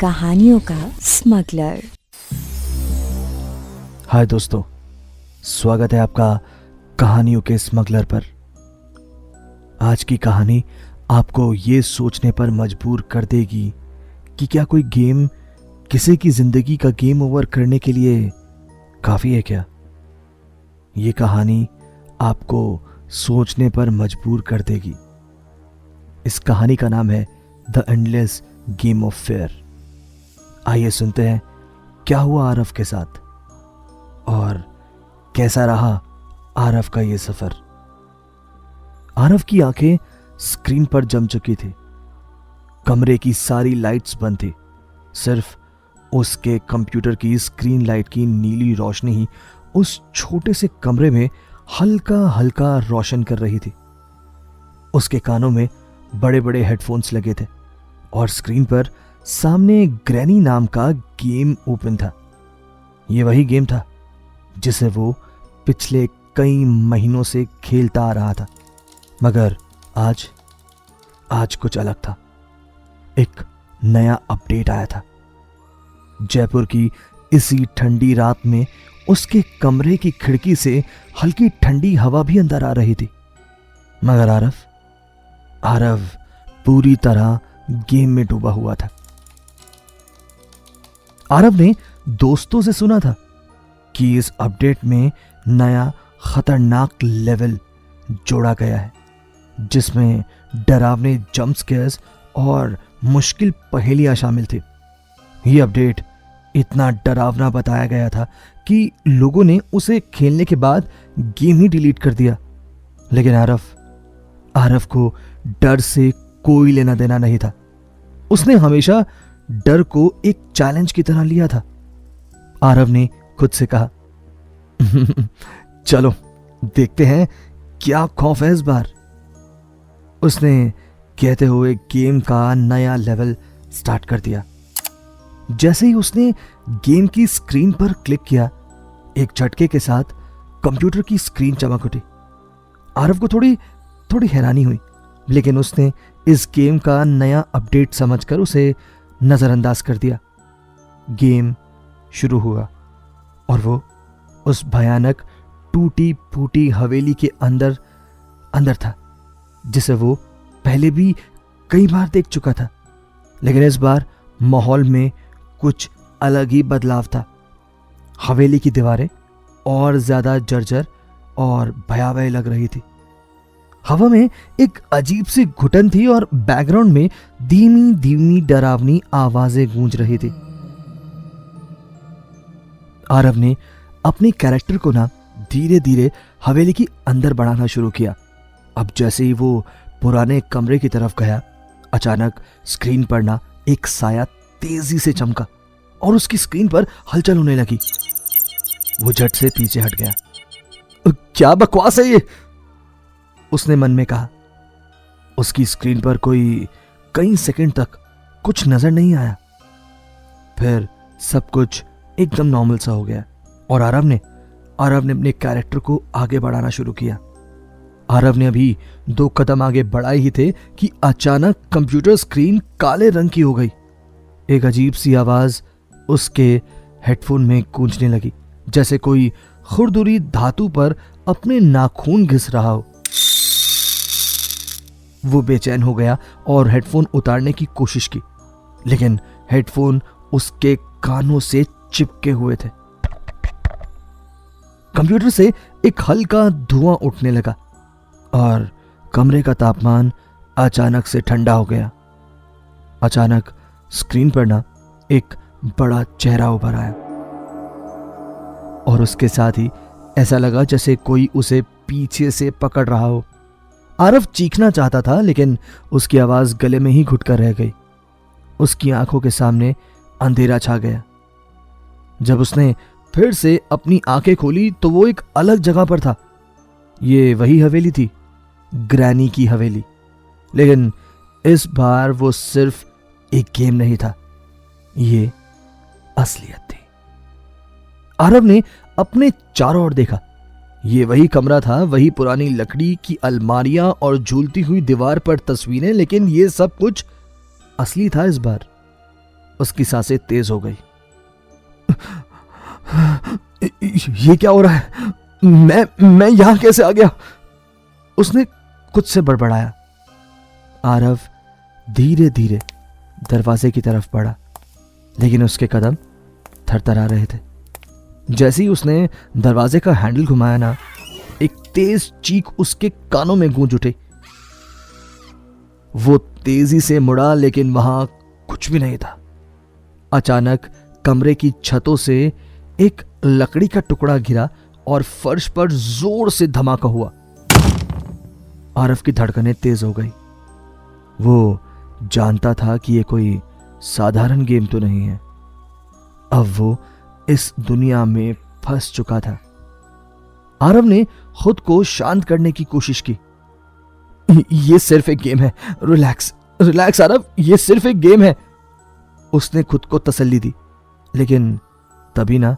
कहानियों का स्मगलर। हाय दोस्तों, स्वागत है आपका कहानियों के स्मगलर पर। आज की कहानी आपको ये सोचने पर मजबूर कर देगी कि क्या कोई गेम किसी की जिंदगी का गेम ओवर करने के लिए काफी है क्या। ये कहानी आपको सोचने पर मजबूर कर देगी। इस कहानी का नाम है the endless game of fair. आइए सुनते हैं क्या हुआ आरव के साथ और कैसा रहा आरव का ये सफर। आरव की आंखें स्क्रीन पर जम चुकी थी। कमरे की सारी लाइट्स बंद थी। सिर्फ उसके कंप्यूटर की स्क्रीन लाइट की नीली रोशनी ही उस छोटे से कमरे में हल्का हल्का रोशन कर रही थी। उसके कानों में बड़े बड़े हेडफोन्स लगे थे और स्क्रीन पर सामने ग्रैनी नाम का गेम ओपन था। ये वही गेम था जिसे वो पिछले कई महीनों से खेलता आ रहा था, मगर आज कुछ अलग था। एक नया अपडेट आया था। जयपुर की इसी ठंडी रात में उसके कमरे की खिड़की से हल्की ठंडी हवा भी अंदर आ रही थी, मगर आरव पूरी तरह गेम में डूबा हुआ था। आरव ने दोस्तों से सुना था कि इस अपडेट में नया खतरनाक लेवल जोड़ा गया है, जिसमें डरावने जंप स्केयर्स और मुश्किल पहेलियां शामिल थी। यह अपडेट इतना डरावना बताया गया था कि लोगों ने उसे खेलने के बाद गेम ही डिलीट कर दिया। लेकिन आरव को डर से कोई लेना देना नहीं था। उसने हमेशा डर को एक चैलेंज की तरह लिया था। आरव ने खुद से कहा, चलो देखते हैं क्या खौफ है इस बार। उसने कहते हुए गेम का नया लेवल स्टार्ट कर दिया। जैसे ही उसने गेम की स्क्रीन पर क्लिक किया, एक झटके के साथ कंप्यूटर की स्क्रीन चमक उठी। आरव को थोड़ी हैरानी हुई, लेकिन उसने इस गेम का नया अपडेट समझकर उसे नजरअंदाज कर दिया। गेम शुरू हुआ और वो उस भयानक टूटी फूटी हवेली के अंदर था, जिसे वो पहले भी कई बार देख चुका था। लेकिन इस बार माहौल में कुछ अलग ही बदलाव था। हवेली की दीवारें और ज्यादा जर्जर और भयावह लग रही थी। हवा में एक अजीब सी घुटन थी और बैकग्राउंड में धीमी धीमी डरावनी आवाजें गूंज रही थी। आरव ने अपने कैरेक्टर को धीरे धीरे हवेली के अंदर बढ़ाना शुरू किया। अब जैसे ही वो पुराने कमरे की तरफ गया, अचानक स्क्रीन पर एक साया तेजी से चमका और उसकी स्क्रीन पर हलचल होने लगी। वो झट से पीछे हट गया। क्या बकवास है ये, उसने मन में कहा। उसकी स्क्रीन पर कई सेकंड तक कुछ नजर नहीं आया। फिर सब कुछ एकदम नॉर्मल सा हो गया और आरव ने अपने कैरेक्टर को आगे बढ़ाना शुरू किया। आरव ने अभी 2 कदम आगे बढ़ाए ही थे कि अचानक कंप्यूटर स्क्रीन काले रंग की हो गई। एक अजीब सी आवाज उसके हेडफोन में गूंजने लगी, जैसे कोई खुरदुरी धातु पर अपने नाखून घिस रहा हो। वो बेचैन हो गया और हेडफोन उतारने की कोशिश की, लेकिन हेडफोन उसके कानों से चिपके हुए थे। कंप्यूटर से एक हल्का धुआं उठने लगा और कमरे का तापमान अचानक से ठंडा हो गया। अचानक स्क्रीन पर एक बड़ा चेहरा उभर आया और उसके साथ ही ऐसा लगा जैसे कोई उसे पीछे से पकड़ रहा हो। आरव चीखना चाहता था, लेकिन उसकी आवाज गले में ही घुटकर रह गई। उसकी आंखों के सामने अंधेरा छा गया। जब उसने फिर से अपनी आंखें खोली तो वो एक अलग जगह पर था। ये वही हवेली थी, ग्रैनी की हवेली, लेकिन इस बार वो सिर्फ एक गेम नहीं था, ये असलियत थी। आरव ने अपने चारों ओर देखा। ये वही कमरा था, वही पुरानी लकड़ी की अलमारियां और झूलती हुई दीवार पर तस्वीरें, लेकिन ये सब कुछ असली था इस बार। उसकी सांसें तेज हो गई। ये क्या हो रहा है? मैं यहां कैसे आ गया? उसने खुद से बड़बड़ाया। आरव धीरे धीरे दरवाजे की तरफ बढ़ा, लेकिन उसके कदम थरथरा रहे थे। जैसे ही उसने दरवाजे का हैंडल घुमाया ना, एक तेज चीख उसके कानों में गूंज उठी। वो तेजी से मुड़ा, लेकिन वहां कुछ भी नहीं था। अचानक कमरे की छतों से एक लकड़ी का टुकड़ा गिरा और फर्श पर जोर से धमाका हुआ। आरव की धड़कनें तेज हो गई। वो जानता था कि ये कोई साधारण गेम तो नहीं है। अब वो इस दुनिया में फंस चुका था। आरव ने खुद को शांत करने की कोशिश की। ये सिर्फ एक गेम है, रिलैक्स रिलैक्स आरव, ये सिर्फ एक गेम है, उसने खुद को तसल्ली दी। लेकिन तभी ना,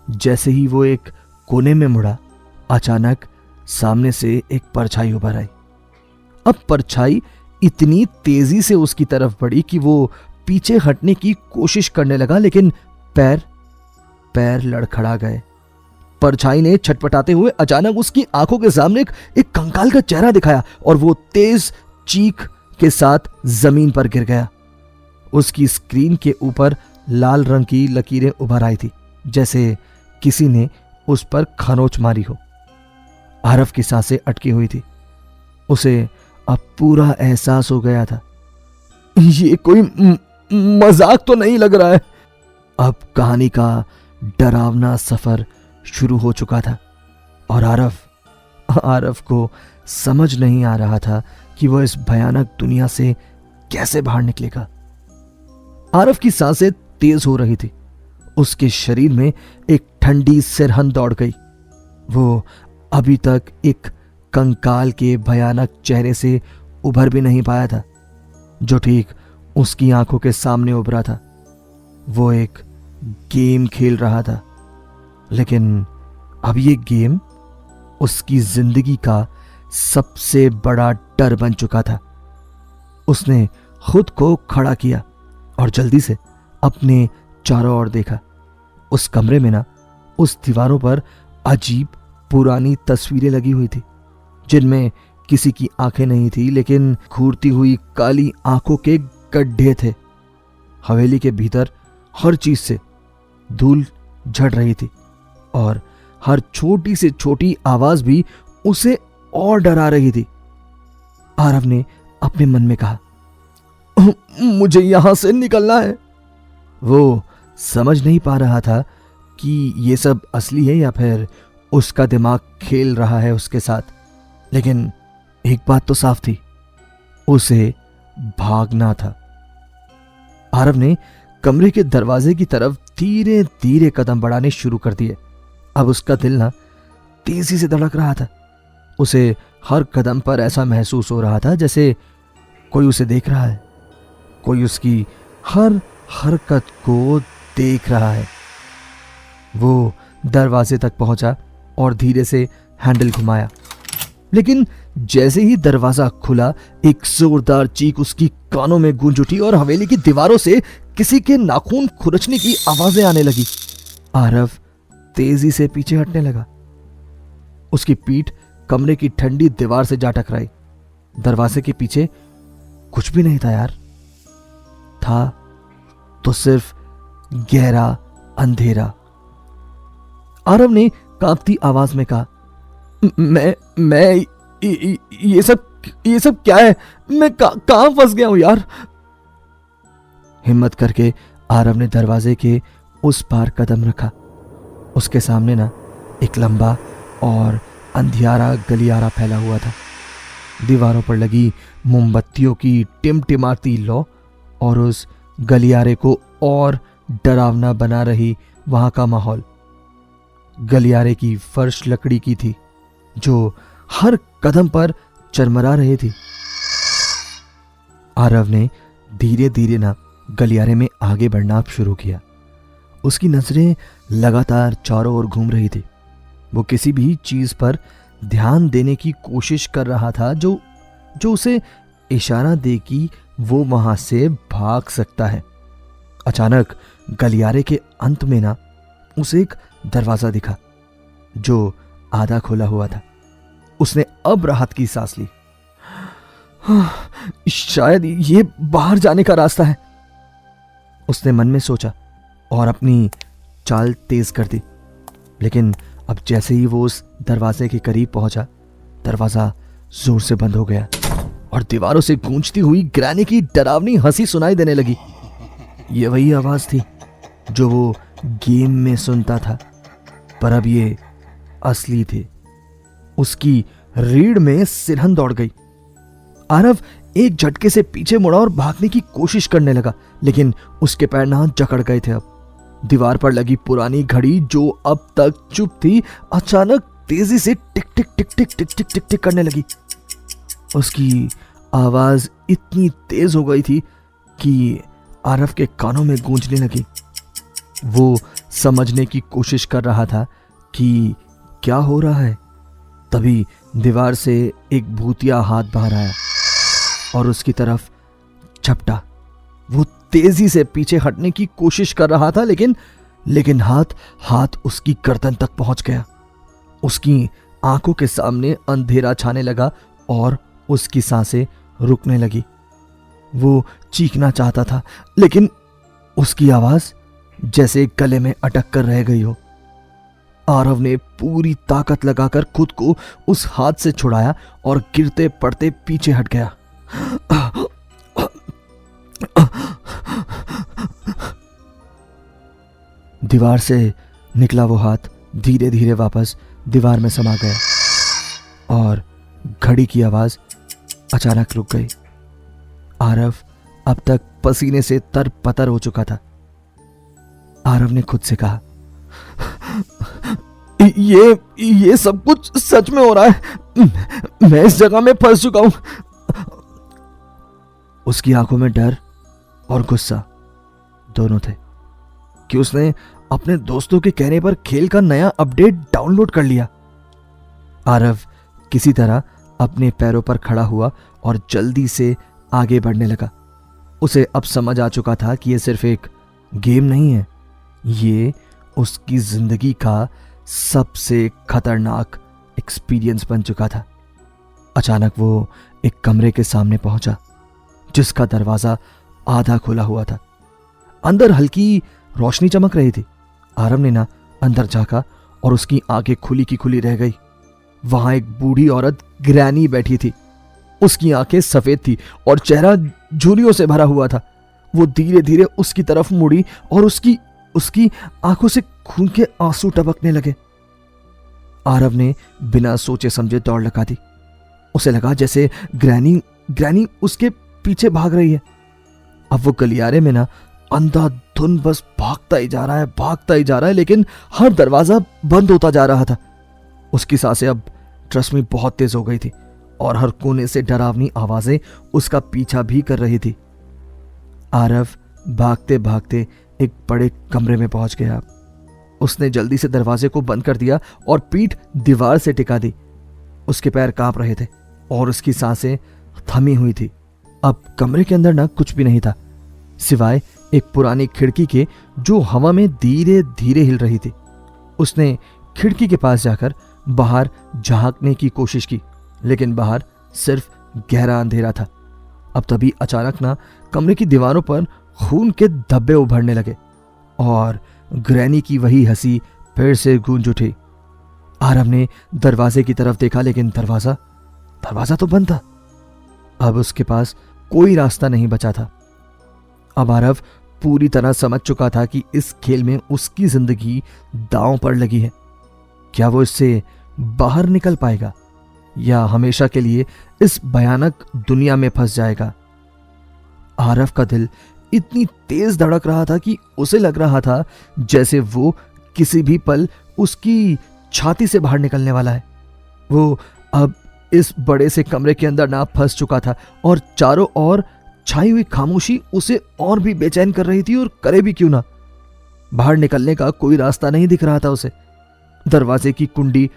जैसे ही वो एक कोने में मुड़ा, अचानक सामने से एक परछाई उभर आई। अब परछाई इतनी तेजी से उसकी तरफ बढ़ी कि वो पीछे हटने की कोशिश करने लगा, लेकिन पैर लड़खड़ा गए। परछाई ने छटपटाते हुए अचानक उसकी आंखों के सामने एक कंकाल का चेहरा दिखाया और वो तेज चीख के साथ जमीन पर गिर गया। उसकी स्क्रीन के ऊपर लाल रंग की लकीरें उभर आई थी, जैसे किसी ने उस पर खरोंच मारी हो। आरव की सांसें अटकी हुई थी। उसे अब पूरा एहसास हो गया था, ये कोई मजाक तो नहीं लग रहा है। अब कहानी का डरावना सफर शुरू हो चुका था और आरव को समझ नहीं आ रहा था कि वह इस भयानक दुनिया से कैसे बाहर निकलेगा। आरव की सांसें तेज हो रही थी। उसके शरीर में एक ठंडी सिरहन दौड़ गई। वो अभी तक एक कंकाल के भयानक चेहरे से उभर भी नहीं पाया था, जो ठीक उसकी आंखों के सामने उभरा था। वो एक गेम खेल रहा था, लेकिन अब ये गेम उसकी जिंदगी का सबसे बड़ा डर बन चुका था। उसने खुद को खड़ा किया और जल्दी से अपने चारों ओर देखा। उस कमरे में ना, उस दीवारों पर अजीब पुरानी तस्वीरें लगी हुई थी, जिनमें किसी की आंखें नहीं थी, लेकिन घूरती हुई काली आंखों के गड्ढे थे। हवेली के भीतर हर चीज से धूल झड़ रही थी और हर छोटी से छोटी आवाज भी उसे और डरा रही थी। आरव ने अपने मन में कहा, मुझे यहां से निकलना है। वो समझ नहीं पा रहा था कि ये सब असली है या फिर उसका दिमाग खेल रहा है उसके साथ, लेकिन एक बात तो साफ थी, उसे भागना था। आरव ने कमरे के दरवाजे की तरफ धीरे धीरे कदम बढ़ाने शुरू कर दिए। अब उसका दिल ना तेजी से धड़क रहा था। उसे हर कदम पर ऐसा महसूस हो रहा था जैसे कोई उसे देख रहा है, कोई उसकी हर हरकत को देख रहा है। वो दरवाजे तक पहुंचा और धीरे से हैंडल घुमाया, लेकिन जैसे ही दरवाजा खुला, एक जोरदार चीख उसकी कानों में गूंज उठी और हवेली की दीवारों से किसी के नाखून खुरचने की आवाजें आने लगी। आरव तेजी से पीछे हटने लगा। उसकी पीठ कमरे की ठंडी दीवार से जा टकराई। दरवाजे के पीछे कुछ भी नहीं था यार, था तो सिर्फ गहरा अंधेरा। आरव ने कांपती आवाज में कहा, मैं ये सब क्या है? मैं कहां फंस गया हूं यार? हिम्मत करके आरव ने दरवाजे के उस पार कदम रखा। उसके सामने ना एक लंबा और अंधियारा गलियारा फैला हुआ था। दीवारों पर लगी मोमबत्तियों की टिमटिमाती लौ और उस गलियारे को और डरावना बना रही वहां का माहौल। गलियारे की फर्श लकड़ी की थी, जो हर कदम पर चरमरा रही थी। आरव ने धीरे धीरे ना गलियारे में आगे बढ़ना शुरू किया। उसकी नजरें लगातार चारों ओर घूम रही थी। वो किसी भी चीज पर ध्यान देने की कोशिश कर रहा था जो उसे इशारा दे कि वो वहां से भाग सकता है। अचानक गलियारे के अंत में ना उसे एक दरवाजा दिखा जो आधा खोला हुआ था। उसने अब राहत की सांस ली। शायद ये बाहर जाने का रास्ता है, उसने मन में सोचा और अपनी चाल तेज कर दी। लेकिन अब जैसे ही वो उस दरवाजे के करीब पहुंचा, दरवाजा जोर से बंद हो गया और दीवारों से गूंजती हुई ग्रैनी की डरावनी हंसी सुनाई देने लगी। ये वही आवाज थी जो वो गेम में सुनता था, पर अब ये असली थी। उसकी रीढ़ में सिरहन दौड़ गई। आरव एक झटके से पीछे मुड़ा और भागने की कोशिश करने लगा, लेकिन उसके पैर ना जकड़ गए थे। अब दीवार पर लगी पुरानी घड़ी जो अब तक चुप थी, अचानक तेजी से टिक टिक टिक टिक टिक टिक टिक टिक करने लगी। उसकी आवाज इतनी तेज हो गई थी कि आरव के कानों में गूंजने लगी। वो समझने की कोशिश कर रहा था कि क्या हो रहा है। तभी दीवार से एक भूतिया हाथ बाहर आया और उसकी तरफ झपटा। वो तेजी से पीछे हटने की कोशिश कर रहा था, लेकिन हाथ उसकी गर्दन तक पहुंच गया। उसकी आंखों के सामने अंधेरा छाने लगा और उसकी सांसें रुकने लगी। वो चीखना चाहता था, लेकिन उसकी आवाज जैसे गले में अटक कर रह गई हो। आरव ने पूरी ताकत लगाकर खुद को उस हाथ से छुड़ाया और गिरते पड़ते पीछे हट गया। दीवार से निकला वो हाथ धीरे धीरे वापस दीवार में समा गया और घड़ी की आवाज अचानक रुक गई। आरव अब तक पसीने से तरपतर हो चुका था। आरव ने खुद से कहा, ये सब कुछ सच में हो रहा है। मैं इस जगह में फंस चुका हूं। उसकी आंखों में डर और गुस्सा दोनों थे कि उसने अपने दोस्तों के कहने पर खेल का नया अपडेट डाउनलोड कर लिया। आरव किसी तरह अपने पैरों पर खड़ा हुआ और जल्दी से आगे बढ़ने लगा। उसे अब समझ आ चुका था कि यह सिर्फ एक गेम नहीं है, ये उसकी जिंदगी का सबसे खतरनाक एक्सपीरियंस बन चुका था। अचानक वो एक कमरे के सामने पहुंचा जिसका दरवाजा आधा खुला हुआ था। अंदर हल्की रोशनी चमक रही थी। आरव ने ना अंदर झांका और उसकी आंखें खुली की खुली रह गई। वहां एक बूढ़ी औरत ग्रैनी बैठी थी। उसकी आंखें सफेद थी और चेहरा झुर्रियों से भरा हुआ था। वो धीरे धीरे उसकी तरफ मुड़ी और उसकी आंखों से खून के आंसू टपकने लगे। आरव ने बिना सोचे समझे दौड़ लगा दी। उसे लगा जैसे ग्रैनी उसके पीछे भाग रही है। अब वो गलियारे में ना अंधाधुन बस भागता ही जा रहा है, लेकिन हर दरवाजा बंद होता जा रहा था। उसकी सांसें अब ट्रस्ट में बहुत तेज हो गई थी और हर कोने से डरावनी आवाजें उसका पीछा भी कर रही थी। आरव भागते भागते एक बड़े कमरे में पहुंच गया। उसने जल्दी से दरवाजे को बंद कर दिया और पीठ दीवार से टिका दी। उसके पैर कांप रहे थे और उसकी सांसें थमी हुई थी। अब कमरे के अंदर ना कुछ भी नहीं था सिवाय एक पुरानी खिड़की के जो हवा में धीरे धीरे हिल रही थी। उसने खिड़की के पास जाकर बाहर झांकने की कोशिश की, लेकिन बाहर सिर्फ गहरा अंधेरा था। अब तभी अचानक ना कमरे की दीवारों पर खून के धब्बे उभरने लगे और ग्रैनी की वही हंसी फिर से गूंज उठी। आरव ने दरवाजे की तरफ देखा, लेकिन दरवाजा तो बंद था। अब उसके पास कोई रास्ता नहीं बचा था। अब आरव पूरी तरह समझ चुका था कि इस खेल में उसकी जिंदगी दांव पर लगी है। क्या वो इससे बाहर निकल पाएगा या हमेशा के लिए इस भयानक दुनिया में फंस जाएगा? आरव का दिल इतनी तेज धड़क रहा था कि उसे लग रहा था जैसे वो किसी भी पल उसकी छाती से बाहर निकलने वाला है। वो अब इस बड़े से कमरे के अंदर ना फंस चुका था और चारों ओर छाई हुई खामोशी उसे और भी बेचैन कर रही थी, और करे भी क्यों ना। बाहर निकलने का कोई रास्ता नहीं दिख रहा था उसे। दरवाजे की कुंडी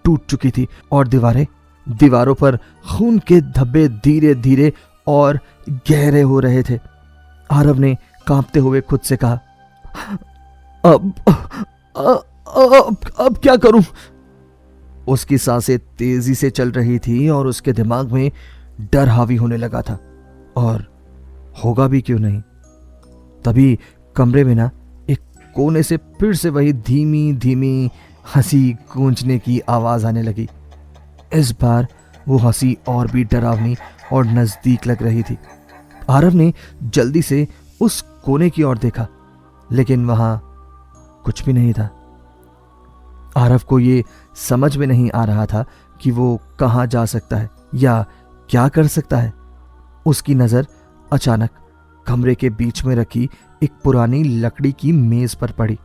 टूट चुकी थी और दीवारों पर खून के धब्बे धीरे धीरे और गहरे हो रहे थे। आरव ने कांपते हुए खुद से कहा, अब क्या करूं? उसकी सांसें तेजी से चल रही थी और उसके दिमाग में डर हावी होने लगा था, और होगा भी क्यों नहीं। तभी कमरे में ना एक कोने से फिर से वही धीमी धीमी हंसी गूंजने की आवाज आने लगी। इस बार वो हंसी और भी डरावनी और नजदीक लग रही थी। आरव ने जल्दी से उस कोने की ओर देखा, लेकिन वहां कुछ भी नहीं था। आरव को ये समझ में नहीं आ रहा था कि वो कहां जा सकता है या क्या कर सकता है। उसकी नजर अचानक कमरे के बीच में रखी एक पुरानी लकड़ी की मेज पर पड़ी।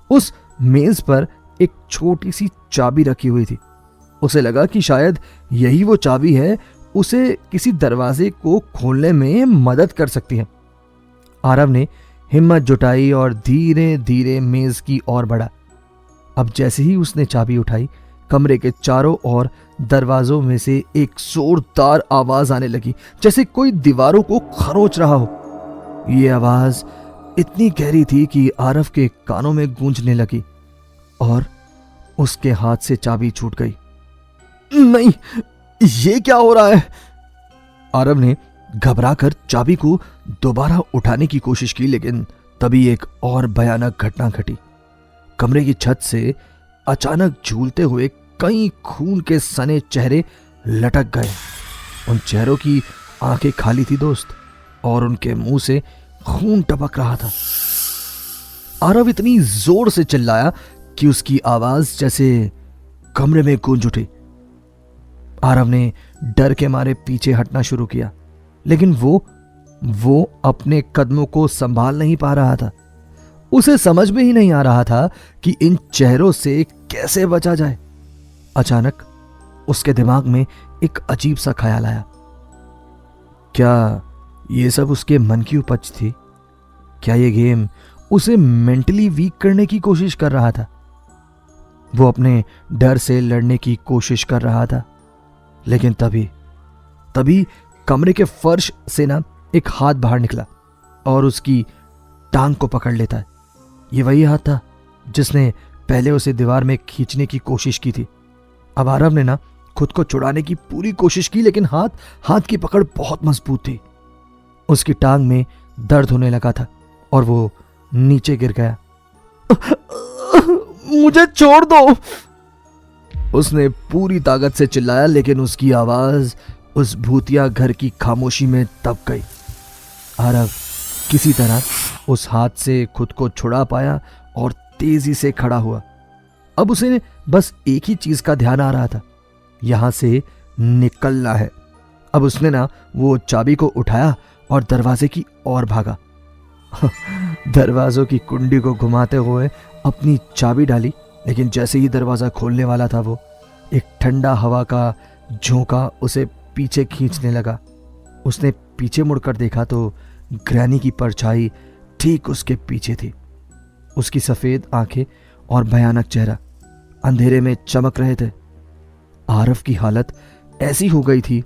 उस मेज पर एक छोटी सी चाबी रखी हुई थी। उसे लगा कि शायद यही वो चाबी है, उसे किसी दरवाजे को खोलने में मदद कर सकती है। आरव ने हिम्मत जुटाई और धीरे धीरे मेज की ओर बढ़ा। अब जैसे ही उसने चाबी उठाई, कमरे के चारों ओर दरवाजों में से एक जोरदार आवाज आने लगी, जैसे कोई दीवारों को खरोच रहा हो। ये आवाज इतनी गहरी थी कि आरव के कानों में गूंजने लगी और उसके हाथ से चाबी छूट गई। नहीं, ये क्या हो रहा है? आरव ने घबराकर चाबी को दोबारा उठाने की कोशिश की, लेकिन तभी एक और भयानक घटना घटी। कमरे की छत से अचानक झूलते हुए कई खून के सने चेहरे लटक गए। उन चेहरों की आंखें खाली थी दोस्त, और उनके मुंह से खून टपक रहा था। आरव इतनी जोर से चिल्लाया कि उसकी आवाज जैसे कमरे में गूंज उठी। आरव ने डर के मारे पीछे हटना शुरू किया, लेकिन वो अपने कदमों को संभाल नहीं पा रहा था। उसे समझ में ही नहीं आ रहा था कि इन चेहरों से कैसे बचा जाए। अचानक उसके दिमाग में एक अजीब सा ख्याल आया। क्या ये सब उसके मन की उपज थी? क्या ये गेम उसे मेंटली वीक करने की कोशिश कर रहा था? वो अपने डर से लड़ने की कोशिश कर रहा था, लेकिन तभी कमरे के फर्श से ना एक हाथ बाहर निकला और उसकी टांग को पकड़ लेता है। ये वही हाथ था जिसने पहले उसे दीवार में खींचने की कोशिश की थी। अब आरव ने ना खुद को छुड़ाने की पूरी कोशिश की, लेकिन हाथ की पकड़ बहुत मजबूत थी। उसकी टांग में दर्द होने लगा था और वो नीचे गिर गया। मुझे छोड़ दो, उसने पूरी ताकत से चिल्लाया, लेकिन उसकी आवाज उस भूतिया घर की खामोशी में दब गई। आरव किसी तरह उस हाथ से खुद को छुड़ा पाया और तेजी से खड़ा हुआ। अब उसे बस एक ही चीज का ध्यान आ रहा था, यहां से निकलना है। अब उसने ना वो चाबी को उठाया और दरवाजे की ओर भागा। दरवाजों की कुंडी को घुमाते हुए अपनी चाबी डाली, लेकिन जैसे ही दरवाजा खोलने वाला था, वो एक ठंडा हवा का झोंका उसे पीछे खींचने लगा। उसने पीछे मुड़कर देखा तो ग्रैनी की परछाई ठीक उसके पीछे थी। उसकी सफेद आंखें और भयानक चेहरा अंधेरे में चमक रहे थे। आरव की हालत ऐसी हो गई थी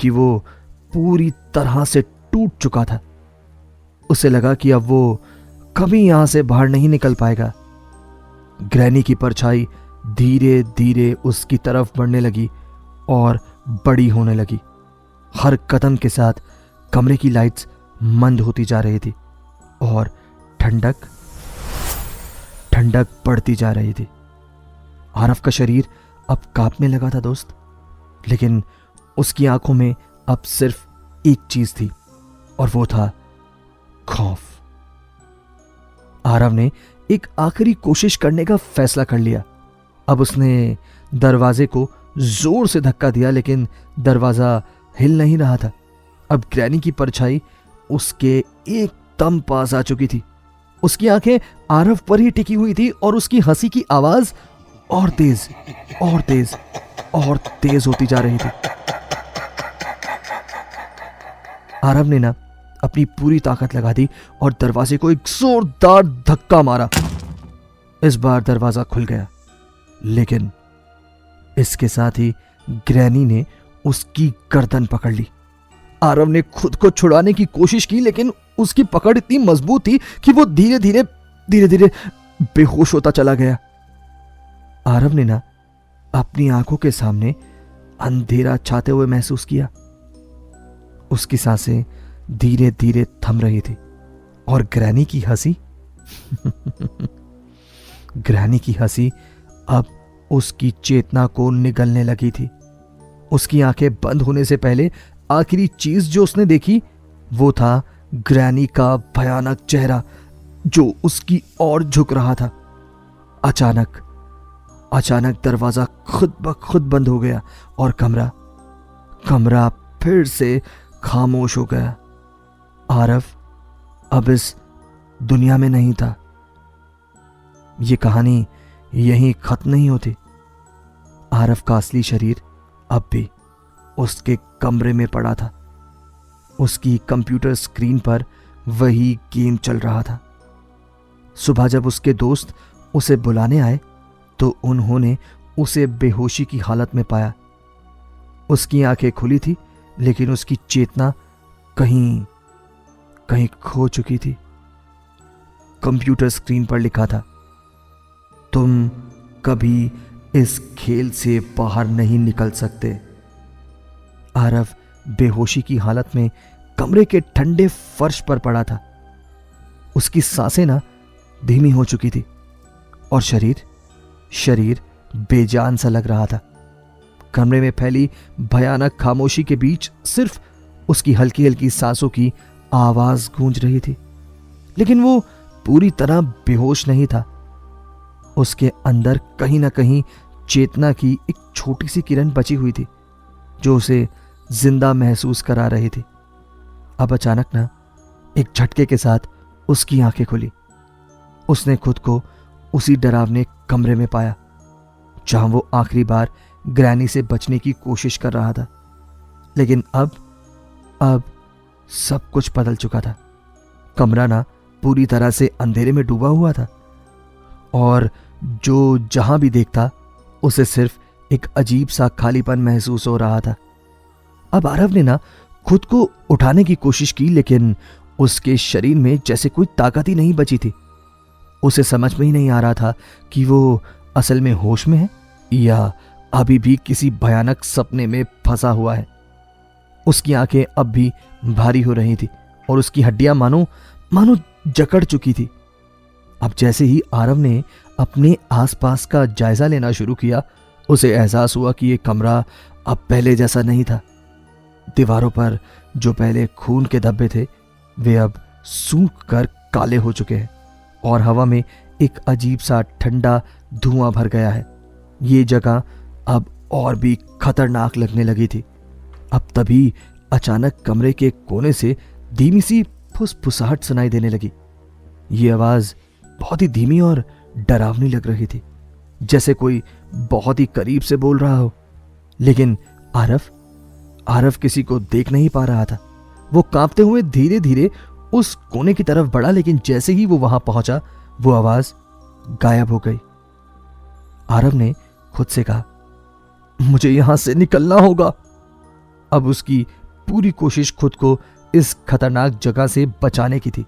कि वो पूरी तरह से टूट चुका था। उसे लगा कि अब वो कभी यहां से बाहर नहीं निकल पाएगा। ग्रैनी की परछाई धीरे धीरे उसकी तरफ बढ़ने लगी और बड़ी होने लगी। हर कदम के साथ कमरे की लाइट्स मंद होती जा रही थी और ठंडक बढ़ती जा रही थी। आरव का शरीर अब कांपने लगा था दोस्त, लेकिन उसकी आंखों में अब सिर्फ एक चीज थी और वो था खौफ। आरव ने एक आखिरी कोशिश करने का फैसला कर लिया। अब उसने दरवाजे को जोर से धक्का दिया, लेकिन दरवाजा हिल नहीं रहा था। अब ग्रैनी की परछाई उसके एकदम पास आ चुकी थी। उसकी आंखें आरव पर ही टिकी हुई थी और उसकी हंसी की आवाज और तेज और तेज और तेज होती जा रही थी। आरव ने ना अपनी पूरी ताकत लगा दी और दरवाजे को एक जोरदार धक्का मारा। इस बार दरवाजा खुल गया, लेकिन इसके साथ ही ग्रैनी ने उसकी गर्दन पकड़ ली आरव ने खुद को छुड़ाने की कोशिश की, लेकिन उसकी पकड़ इतनी मजबूत थी कि वो धीरे धीरे बेहोश होता चला गया। आरव ने ना अपनी आंखों के सामने अंधेरा छाते हुए महसूस किया। उसकी सांसें धीरे धीरे थम रही थी और ग्रैनी की हंसी ग्रैनी की हंसी अब उसकी चेतना को निगलने लगी थी। उसकी आंखें बंद होने से पहले आखिरी चीज जो उसने देखी वो था ग्रैनी का भयानक चेहरा जो उसकी ओर झुक रहा था। अचानक दरवाजा खुद ब खुद बंद हो गया और कमरा फिर से खामोश हो गया। आरव अब इस दुनिया में नहीं था। ये कहानी यहीं खत्म नहीं होती। आरव का असली शरीर अब भी उसके कमरे में पड़ा था। उसकी कंप्यूटर स्क्रीन पर वही गेम चल रहा था। सुबह जब उसके दोस्त उसे बुलाने आए तो उन्होंने उसे बेहोशी की हालत में पाया। उसकी आंखें खुली थी, लेकिन उसकी चेतना कहीं खो चुकी थी। कंप्यूटर स्क्रीन पर लिखा था, तुम कभी इस खेल से बाहर नहीं निकल सकते। आरव बेहोशी की हालत में कमरे के ठंडे फर्श पर पड़ा था। उसकी सांसें ना धीमी हो चुकी थी और शरीर बेजान सा लग रहा था। कमरे में फैली भयानक खामोशी के बीच सिर्फ उसकी हल्की हल्की सांसों की आवाज गूंज रही थी, लेकिन वो पूरी तरह बेहोश नहीं था। उसके अंदर कहीं ना कहीं चेतना की एक छोटी सी किरण बची हुई थी जो उसे जिंदा महसूस करा रही थी। अब अचानक ना एक झटके के साथ उसकी आंखें खुली। उसने खुद को उसी डरावने कमरे में पाया जहां वो आखिरी बार ग्रैनी से बचने की कोशिश कर रहा था। लेकिन अब सब कुछ बदल चुका था। कमरा ना पूरी तरह से अंधेरे में डूबा हुआ था और जो जहां भी देखता उसे सिर्फ एक अजीब सा खालीपन महसूस हो रहा था। अब आरव ने ना खुद को उठाने की कोशिश की, लेकिन उसके शरीर में जैसे कोई ताकत ही नहीं बची थी। उसे समझ में ही नहीं आ रहा था कि वो असल में होश में है या अभी भी किसी भयानक सपने में फंसा हुआ है। उसकी आंखें अब भी भारी हो रही थी और उसकी हड्डियां मानो जकड़ चुकी थी। अब जैसे ही आरव ने अपने आसपास का जायजा लेना शुरू किया, उसे एहसास हुआ कि यह कमरा अब पहले जैसा नहीं था। दीवारों पर जो पहले खून के धब्बे थे वे अब सूख कर काले हो चुके हैं और हवा में एक अजीब सा ठंडा धुआं भर गया है। ये जगह अब और भी खतरनाक लगने लगी थी। अब तभी अचानक कमरे के कोने से धीमी सी फुसफुसाहट सुनाई देने लगी। ये आवाज बहुत ही धीमी और डरावनी लग रही थी, जैसे कोई बहुत ही करीब से बोल रहा हो। लेकिन आरव किसी को देख नहीं पा रहा था। वो कांपते हुए धीरे धीरे उस कोने की तरफ बढ़ा, लेकिन जैसे ही वो वहां पहुंचा वो आवाज गायब हो गई। आरव ने खुद से कहा, मुझे यहां से निकलना होगा। अब उसकी पूरी कोशिश खुद को इस खतरनाक जगह से बचाने की थी,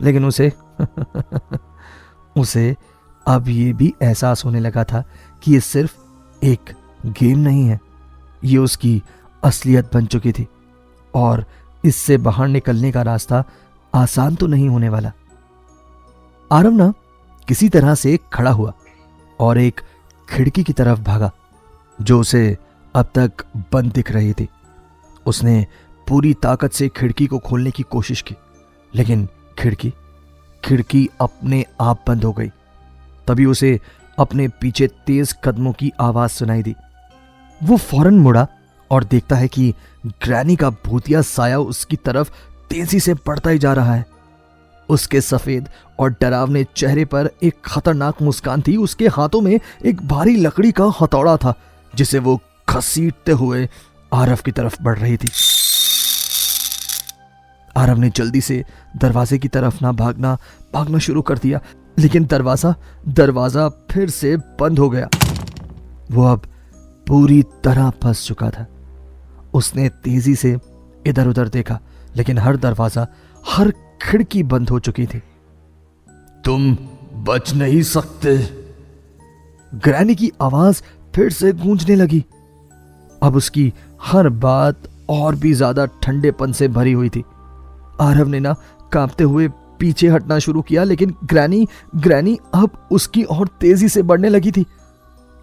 लेकिन उसे अब ये भी एहसास होने लगा था कि ये सिर्फ एक गेम नहीं है, ये उसकी असलियत बन चुकी थी और इससे बाहर निकलने का रास्ता आसान तो नहीं होने वाला। आरव ना किसी तरह से खड़ा हुआ और एक खिड़की की तरफ भागा जो उसे अब तक बंद दिख रही थी। उसने पूरी ताकत से खिड़की को खोलने की कोशिश की, लेकिन खिड़की अपने आप बंद हो गई। तभी उसे अपने पीछे तेज कदमों की आवाज सुनाई दी। वो फौरन मुड़ा और देखता है कि ग्रैनी का भूतिया साया उसकी तरफ तेजी से बढ़ता ही जा रहा है। उसके सफेद और डरावने चेहरे पर एक खतरनाक मुस्कान थी। उसके हाथों में एक भारी लकड़ी का हथौड़ा था जिसे वो घसीटते हुए आरव की तरफ बढ़ रही थी। आरव ने जल्दी से दरवाजे की तरफ भागना शुरू कर दिया, लेकिन दरवाजा फिर से बंद हो गया। वो अब पूरी तरह फंस चुका था। उसने तेजी से इधर उधर देखा, लेकिन हर दरवाजा, हर खिड़की बंद हो चुकी थी। तुम बच नहीं सकते, ग्रैनी की आवाज फिर से गूंजने लगी। अब उसकी हर बात और भी ज्यादा ठंडेपन से भरी हुई थी। आरव ने ना कांपते हुए पीछे हटना शुरू किया, लेकिन ग्रैनी अब उसकी और तेजी से बढ़ने लगी थी।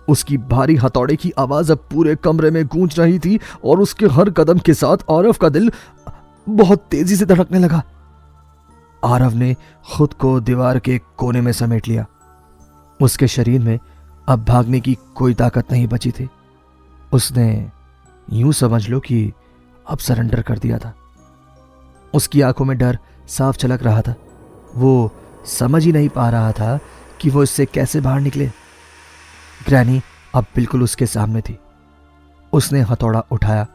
उसकी भारी हथौड़े की आवाज अब पूरे कमरे में गूंज रही थी और उसके हर कदम के साथ आरव का दिल बहुत तेजी से धड़कने लगा। आरव ने खुद को दीवार के कोने में समेट लिया। उसके शरीर में अब भागने की कोई ताकत नहीं बची थी। उसने यूं समझ लो कि अब सरेंडर कर दिया था। उसकी आंखों में डर साफ झलक रहा था। वो समझ ही नहीं पा रहा था कि वो इससे कैसे बाहर निकले। ग्रैनी अब बिल्कुल उसके सामने थी। उसने हथौड़ा उठाया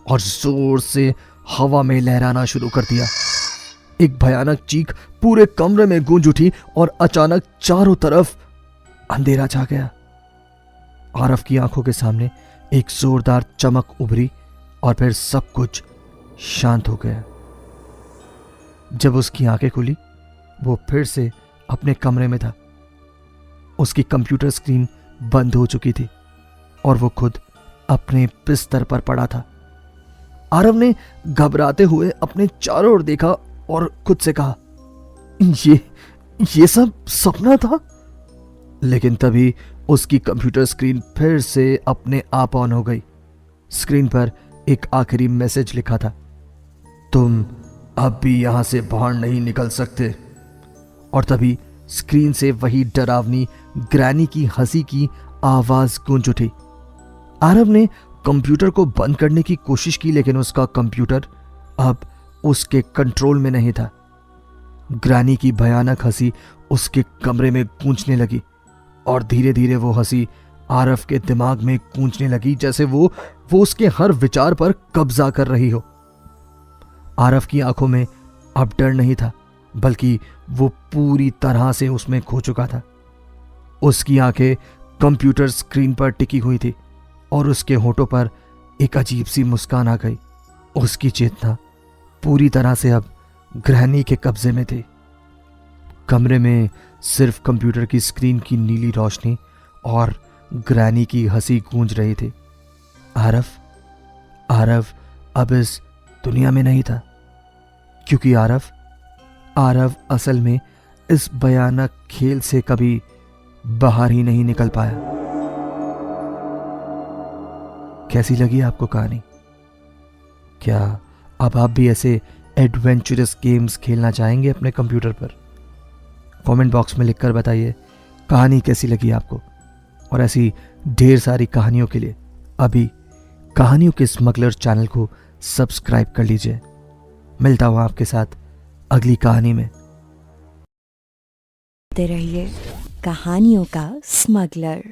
और जोर से हवा में लहराना शुरू कर दिया। एक भयानक चीख पूरे कमरे में गूंज उठी और अचानक चारों तरफ अंधेरा छा गया। आरव की आंखों के सामने एक जोरदार चमक उभरी और फिर सब कुछ शांत हो गया। जब उसकी आंखें खुली, वो फिर से अपने कमरे में था। उसकी कंप्यूटर स्क्रीन बंद हो चुकी थी और वो खुद अपने बिस्तर पर पड़ा था। आरव ने घबराते हुए अपने चारों ओर देखा और खुद से कहा, ये सब सपना था। लेकिन तभी उसकी कंप्यूटर स्क्रीन फिर से अपने आप ऑन हो गई। स्क्रीन पर एक आखिरी मैसेज लिखा था, तुम अब भी यहां से बाहर नहीं निकल सकते। और तभी स्क्रीन से वही डरावनी ग्रैनी की हंसी की आवाज गूंज उठी। आरव ने कंप्यूटर को बंद करने की कोशिश की, लेकिन उसका कंप्यूटर अब उसके कंट्रोल में नहीं था। ग्रैनी की भयानक हंसी उसके कमरे में गूंजने लगी और धीरे धीरे वो हंसी आरव के दिमाग में गूंजने लगी, जैसे वो उसके हर विचार पर कब्जा कर रही हो। आरव की आंखों में अब डर नहीं था, बल्कि वो पूरी तरह से उसमें खो चुका था। उसकी आंखें कंप्यूटर स्क्रीन पर टिकी हुई थी और उसके होठों पर एक अजीब सी मुस्कान आ गई। उसकी चेतना पूरी तरह से अब ग्रैनी के कब्जे में थी। कमरे में सिर्फ कंप्यूटर की स्क्रीन की नीली रोशनी और ग्रैनी की हंसी गूंज रही थी। आरव अब इस दुनिया में नहीं था, क्योंकि आरव असल में इस भयानक खेल से कभी बाहर ही नहीं निकल पाया। कैसी लगी आपको कहानी? क्या अब आप भी ऐसे एडवेंचरस गेम्स खेलना चाहेंगे अपने कंप्यूटर पर? कमेंट बॉक्स में लिखकर बताइए कहानी कैसी लगी आपको। और ऐसी ढेर सारी कहानियों के लिए अभी कहानियों के स्मगलर चैनल को सब्सक्राइब कर लीजिए। मिलता हूं आपके साथ अगली कहानी में। रहिए कहानियों का स्मगलर।